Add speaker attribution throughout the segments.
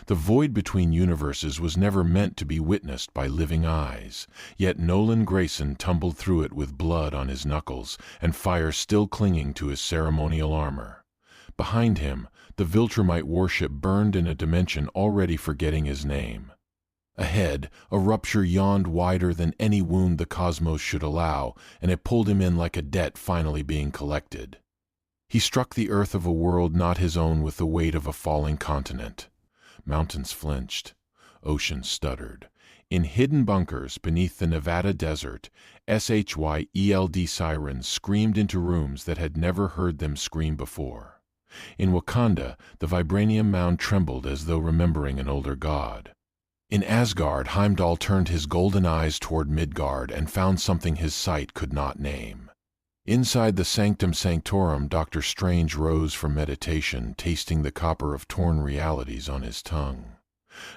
Speaker 1: The void between universes was never meant to be witnessed by living eyes, yet Nolan Grayson tumbled through it with blood on his knuckles and fire still clinging to his ceremonial armor. Behind him, the Viltrumite warship burned in a dimension already forgetting his name. Ahead, a rupture yawned wider than any wound the cosmos should allow, and it pulled him in like a debt finally being collected. He struck the earth of a world not his own with the weight of a falling continent. Mountains flinched. Oceans stuttered. In hidden bunkers beneath the Nevada desert, SHYELD sirens screamed into rooms that had never heard them scream before. In Wakanda, the vibranium mound trembled as though remembering an older god. In Asgard, Heimdall turned his golden eyes toward Midgard and found something his sight could not name. Inside the Sanctum Sanctorum, Dr. Strange rose from meditation, tasting the copper of torn realities on his tongue.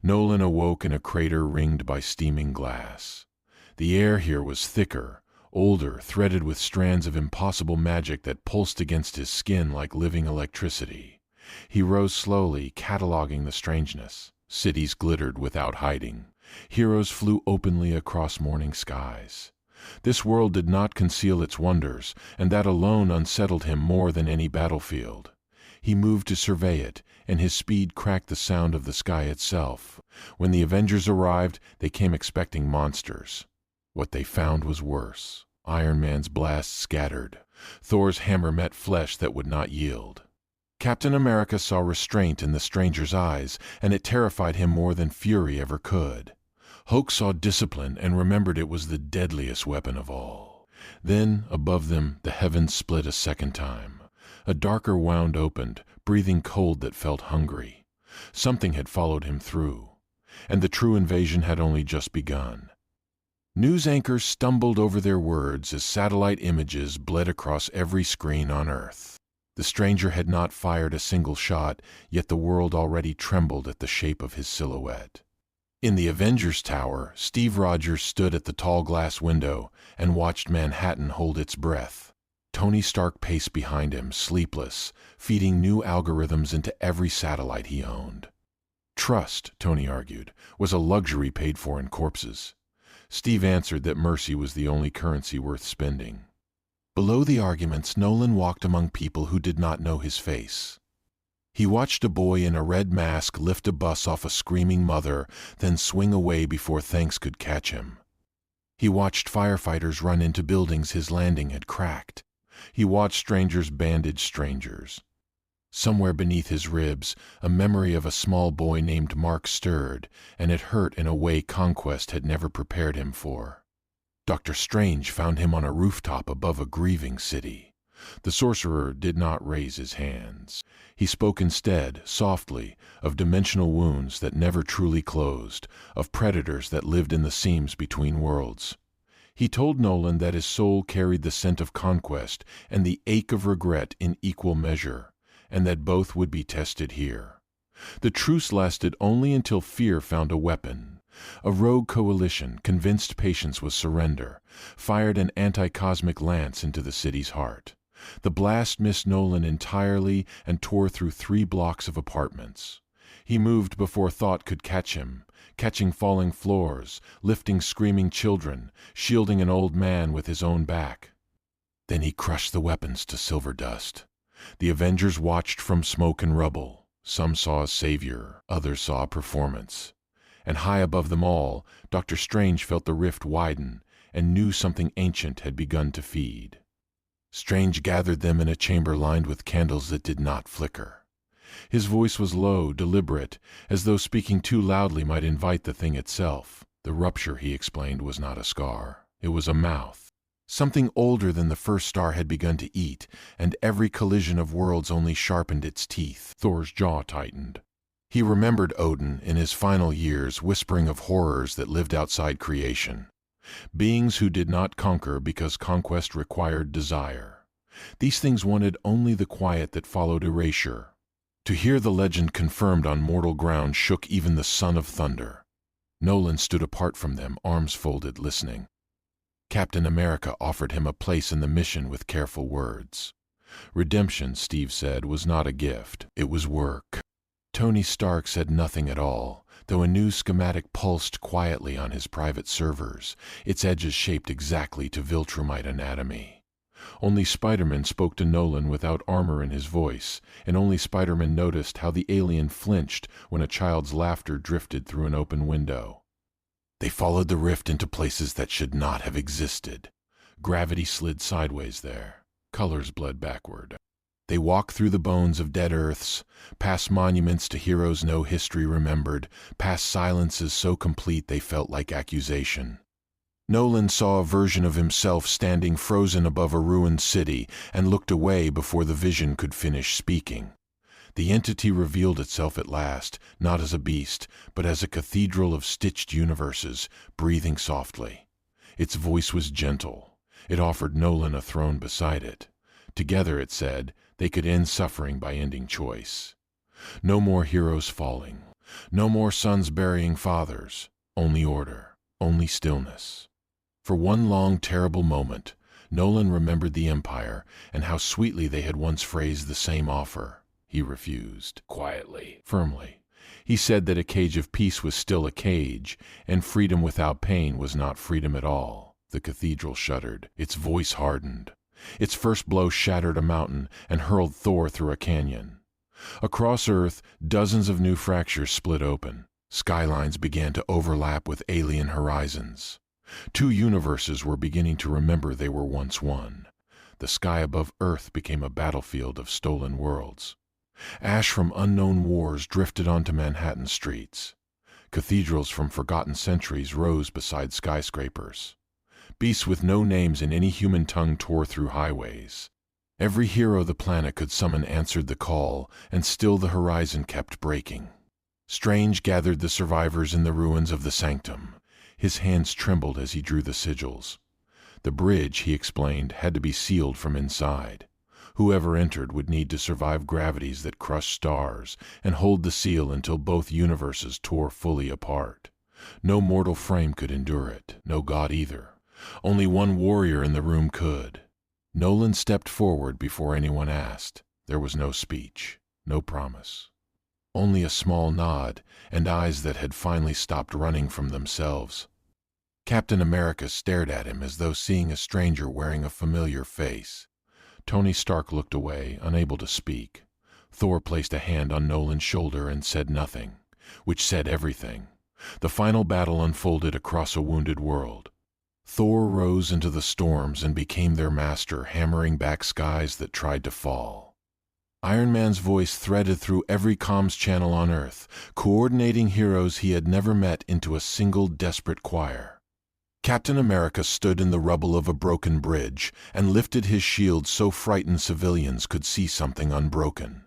Speaker 1: Nolan awoke in a crater ringed by steaming glass. The air here was thicker, older, threaded with strands of impossible magic that pulsed against his skin like living electricity. He rose slowly, cataloging the strangeness. Cities glittered without hiding. Heroes flew openly across morning skies. This world did not conceal its wonders, and that alone unsettled him more than any battlefield. He moved to survey it, and his speed cracked the sound of the sky itself. When the Avengers arrived, they came expecting monsters. What they found was worse. Iron Man's blast scattered. Thor's hammer met flesh that would not yield. Captain America saw restraint in the stranger's eyes, and it terrified him more than fury ever could. Hulk saw discipline and remembered it was the deadliest weapon of all. Then, above them, the heavens split a second time. A darker wound opened, breathing cold that felt hungry. Something had followed him through, and the true invasion had only just begun. News anchors stumbled over their words as satellite images bled across every screen on Earth. The stranger had not fired a single shot, yet the world already trembled at the shape of his silhouette. In the Avengers Tower, Steve Rogers stood at the tall glass window and watched Manhattan hold its breath. Tony Stark paced behind him, sleepless, feeding new algorithms into every satellite he owned. Trust, Tony argued, was a luxury paid for in corpses. Steve answered that mercy was the only currency worth spending. Below the arguments, Nolan walked among people who did not know his face. He watched a boy in a red mask lift a bus off a screaming mother, then swing away before thanks could catch him. He watched firefighters run into buildings his landing had cracked. He watched strangers bandage strangers. Somewhere beneath his ribs, a memory of a small boy named Mark stirred, and it hurt in a way Conquest had never prepared him for. Dr. Strange found him on a rooftop above a grieving city. The sorcerer did not raise his hands. He spoke instead, softly, of dimensional wounds that never truly closed, of predators that lived in the seams between worlds. He told Nolan that his soul carried the scent of conquest and the ache of regret in equal measure, and that both would be tested here. The truce lasted only until fear found a weapon. A rogue coalition, convinced patience was surrender, fired an anti-cosmic lance into the city's heart. The blast missed Nolan entirely and tore through 3 blocks of apartments. He moved before thought could catch him, catching falling floors, lifting screaming children, shielding an old man with his own back. Then he crushed the weapons to silver dust. The Avengers watched from smoke and rubble. Some saw a savior, others saw a performance. And high above them all, Dr. Strange felt the rift widen and knew something ancient had begun to feed. Strange gathered them in a chamber lined with candles that did not flicker. His voice was low, deliberate, as though speaking too loudly might invite the thing itself. The rupture, he explained, was not a scar. It was a mouth. Something older than the first star had begun to eat, and every collision of worlds only sharpened its teeth. Thor's jaw tightened. He remembered Odin, in his final years, whispering of horrors that lived outside creation. Beings who did not conquer because conquest required desire. These things wanted only the quiet that followed erasure. To hear the legend confirmed on mortal ground shook even the son of thunder. Nolan stood apart from them, arms folded, listening. Captain America offered him a place in the mission with careful words. Redemption, Steve said, was not a gift, it was work. Tony Stark said nothing at all, though a new schematic pulsed quietly on his private servers, its edges shaped exactly to Viltrumite anatomy. Only Spider-Man spoke to Nolan without armor in his voice, and only Spider-Man noticed how the alien flinched when a child's laughter drifted through an open window. They followed the rift into places that should not have existed. Gravity slid sideways there. Colors bled backward. They walked through the bones of dead Earths, past monuments to heroes no history remembered, past silences so complete they felt like accusation. Nolan saw a version of himself standing frozen above a ruined city and looked away before the vision could finish speaking. The entity revealed itself at last, not as a beast, but as a cathedral of stitched universes, breathing softly. Its voice was gentle. It offered Nolan a throne beside it. Together, it said, they could end suffering by ending choice. No more heroes falling. No more sons burying fathers. Only order. Only stillness. For one long, terrible moment, Nolan remembered the Empire and how sweetly they had once phrased the same offer. He refused, quietly, firmly. He said that a cage of peace was still a cage, and freedom without pain was not freedom at all. The cathedral shuddered. Its voice hardened. Its first blow shattered a mountain and hurled Thor through a canyon. Across Earth, dozens of new fractures split open. Skylines began to overlap with alien horizons. Two universes were beginning to remember they were once one. The sky above Earth became a battlefield of stolen worlds. Ash from unknown wars drifted onto Manhattan streets. Cathedrals from forgotten centuries rose beside skyscrapers. Beasts with no names in any human tongue tore through highways. Every hero the planet could summon answered the call, and still the horizon kept breaking. Strange gathered the survivors in the ruins of the sanctum. His hands trembled as he drew the sigils. The bridge, he explained, had to be sealed from inside. Whoever entered would need to survive gravities that crushed stars and hold the seal until both universes tore fully apart. No mortal frame could endure it, no god either. Only one warrior in the room could. Nolan stepped forward before anyone asked. There was no speech, no promise. Only a small nod and eyes that had finally stopped running from themselves. Captain America stared at him as though seeing a stranger wearing a familiar face. Tony Stark looked away, unable to speak. Thor placed a hand on Nolan's shoulder and said nothing, which said everything. The final battle unfolded across a wounded world. Thor rose into the storms and became their master, hammering back skies that tried to fall. Iron Man's voice threaded through every comms channel on Earth, coordinating heroes he had never met into a single desperate choir. Captain America stood in the rubble of a broken bridge and lifted his shield so frightened civilians could see something unbroken.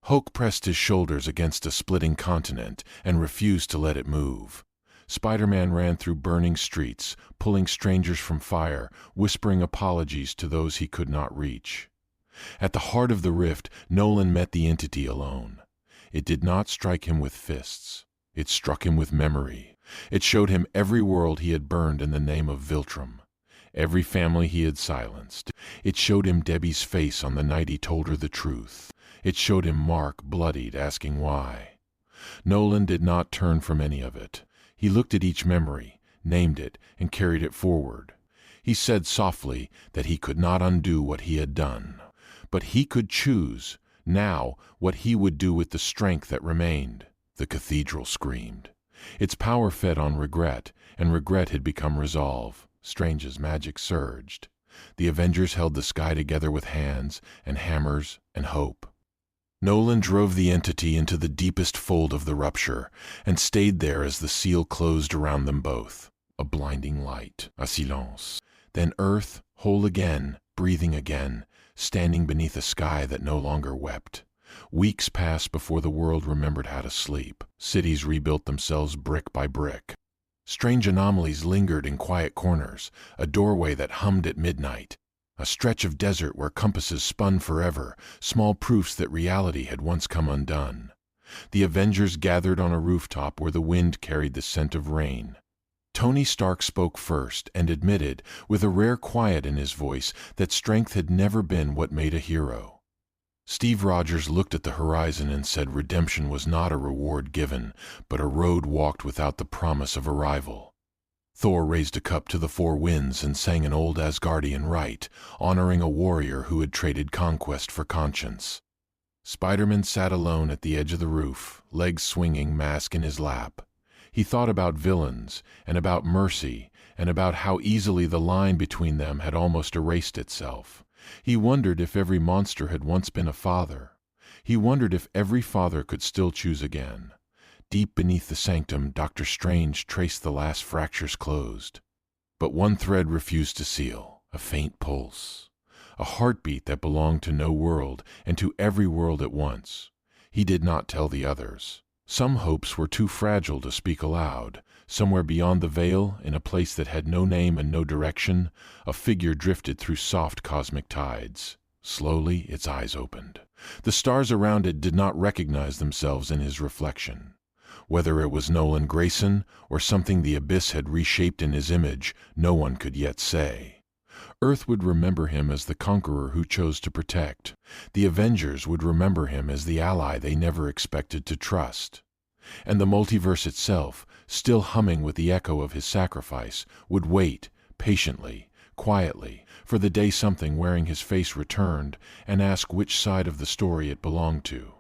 Speaker 1: Hulk pressed his shoulders against a splitting continent and refused to let it move. Spider-Man ran through burning streets, pulling strangers from fire, whispering apologies to those he could not reach. At the heart of the rift, Nolan met the entity alone. It did not strike him with fists. It struck him with memory. It showed him every world he had burned in the name of Viltrum, every family he had silenced. It showed him Debbie's face on the night he told her the truth. It showed him Mark, bloodied, asking why. Nolan did not turn from any of it. He looked at each memory, named it, and carried it forward. He said softly that he could not undo what he had done, but he could choose, now, what he would do with the strength that remained. The cathedral screamed. Its power fed on regret, and regret had become resolve. Strange as magic surged. The Avengers held the sky together with hands, and hammers, and hope. Nolan drove the entity into the deepest fold of the rupture, and stayed there as the seal closed around them both. A blinding light, a silence. Then Earth, whole again, breathing again, standing beneath a sky that no longer wept. Weeks passed before the world remembered how to sleep. Cities rebuilt themselves brick by brick. Strange anomalies lingered in quiet corners, a doorway that hummed at midnight, a stretch of desert where compasses spun forever, small proofs that reality had once come undone. The Avengers gathered on a rooftop where the wind carried the scent of rain. Tony Stark spoke first and admitted, with a rare quiet in his voice, that strength had never been what made a hero. Steve Rogers looked at the horizon and said redemption was not a reward given, but a road walked without the promise of arrival. Thor raised a cup to the four winds and sang an old Asgardian rite, honoring a warrior who had traded conquest for conscience. Spider-Man sat alone at the edge of the roof, legs swinging, mask in his lap. He thought about villains, and about mercy, and about how easily the line between them had almost erased itself. He wondered if every monster had once been a father. He wondered if every father could still choose again. Deep beneath the sanctum, Dr. Strange traced the last fractures closed. But one thread refused to seal, a faint pulse. A heartbeat that belonged to no world, and to every world at once. He did not tell the others. Some hopes were too fragile to speak aloud. Somewhere beyond the veil, in a place that had no name and no direction, a figure drifted through soft cosmic tides. Slowly, its eyes opened. The stars around it did not recognize themselves in his reflection. Whether it was Nolan Grayson, or something the abyss had reshaped in his image, no one could yet say. Earth would remember him as the conqueror who chose to protect. The Avengers would remember him as the ally they never expected to trust. And the multiverse itself, still humming with the echo of his sacrifice, would wait, patiently, quietly, for the day something wearing his face returned and ask which side of the story it belonged to.